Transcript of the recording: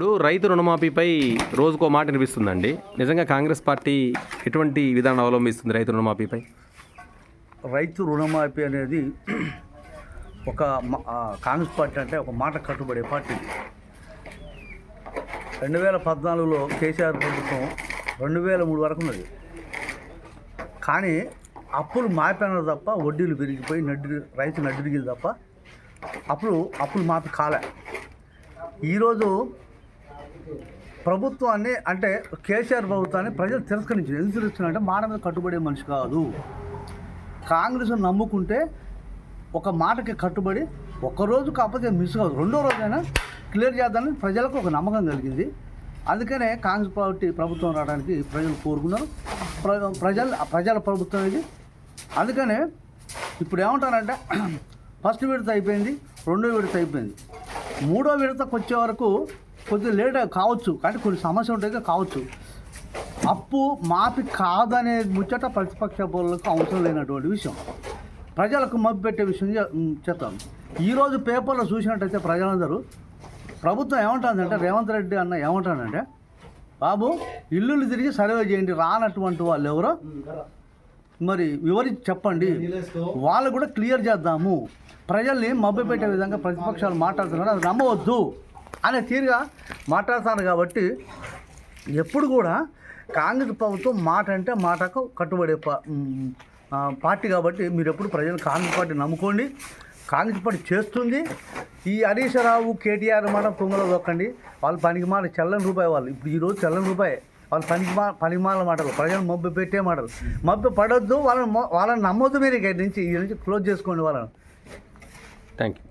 ఇప్పుడు రైతు రుణమాఫీపై రోజుకో మాట వినిపిస్తుందండి. నిజంగా కాంగ్రెస్ పార్టీ ఎటువంటి విధానం అవలంబిస్తుంది రైతు రుణమాఫీపై? రైతు రుణమాఫీ అనేది కాంగ్రెస్ పార్టీ అంటే ఒక మాట కట్టుబడే పార్టీ. 2014లో కేసీఆర్ ప్రభుత్వం 2003 వరకు ఉన్నది. కానీ అప్పులు మాపినారు తప్ప వడ్డీలు పెరిగిపోయి రైతు నడ్డిరిగిలు తప్ప అప్పులు మాపి కాలే. ఈరోజు ప్రభుత్వాన్ని అంటే కేసీఆర్ ప్రభుత్వాన్ని ప్రజలు తిరస్కరించారు. ఎందుకు తిరస్కరించారంటే మాట మీద కట్టుబడే మనిషి కాదు. కాంగ్రెస్ నమ్ముకుంటే ఒక మాటకి కట్టుబడి ఒక్కరోజు కాకపోతే మిస్ కాదు, రెండో రోజైనా క్లియర్ చేద్దామని ప్రజలకు ఒక నమ్మకం కలిగింది. అందుకనే కాంగ్రెస్ పార్టీ ప్రభుత్వం రావడానికి ప్రజలు కోరుకున్నారు. ప్రజల ప్రభుత్వం ఇది. అందుకనే ఇప్పుడు ఏమంటారంటే ఫస్ట్ విడత అయిపోయింది, రెండో విడత అయిపోయింది, మూడో విడతకు వచ్చే వరకు కొద్దిగా లేట్ కావచ్చు, కానీ కొన్ని సమస్యలు ఉంటాయి కావచ్చు. అప్పు మాఫీ కాదనే ముచ్చట ప్రతిపక్ష పౌరులకు అవసరం లేనటువంటి విషయం, ప్రజలకు మబ్బు పెట్టే విషయం చెప్తాను. ఈరోజు పేపర్లో చూసినట్టయితే ప్రజలందరూ ప్రభుత్వం ఏమంటుందంటే రేవంత్ రెడ్డి అన్న ఏమంటాడంటే, బాబు ఇల్లులు తిరిగి సర్వే చేయండి, రానటువంటి వాళ్ళు ఎవరో మరి వివరించి చెప్పండి, వాళ్ళు కూడా క్లియర్ చేద్దాము, ప్రజల్ని మబ్బు పెట్టే విధంగా ప్రతిపక్షాలు మాట్లాడుతున్నారు, అది నమ్మవద్దు అనే తీరుగా మాట్లాడుతారు. కాబట్టి ఎప్పుడు కూడా కాంగ్రెస్ ప్రభుత్వం మాట అంటే మాటకు కట్టుబడే పార్టీ. కాబట్టి మీరు ఎప్పుడు ప్రజలు కాంగ్రెస్ పార్టీ నమ్ముకోండి, కాంగ్రెస్ పార్టీ చేస్తుంది. ఈ హరీష్ రావు కేటీఆర్ మాట పొంగలో దొక్కండి, వాళ్ళు పనికి మాట చెల్లని రూపాయి, వాళ్ళు ఇప్పుడు ఈరోజు చెల్లని రూపాయి, వాళ్ళు పనిమాల మాటలు, ప్రజలు మబ్బు పెట్టే మాటలు. మబ్బు పడొద్దు, వాళ్ళని నమ్మొద్దు. మీరు ఈ నుంచి క్లోజ్ చేసుకోండి వాళ్ళని. Thank you.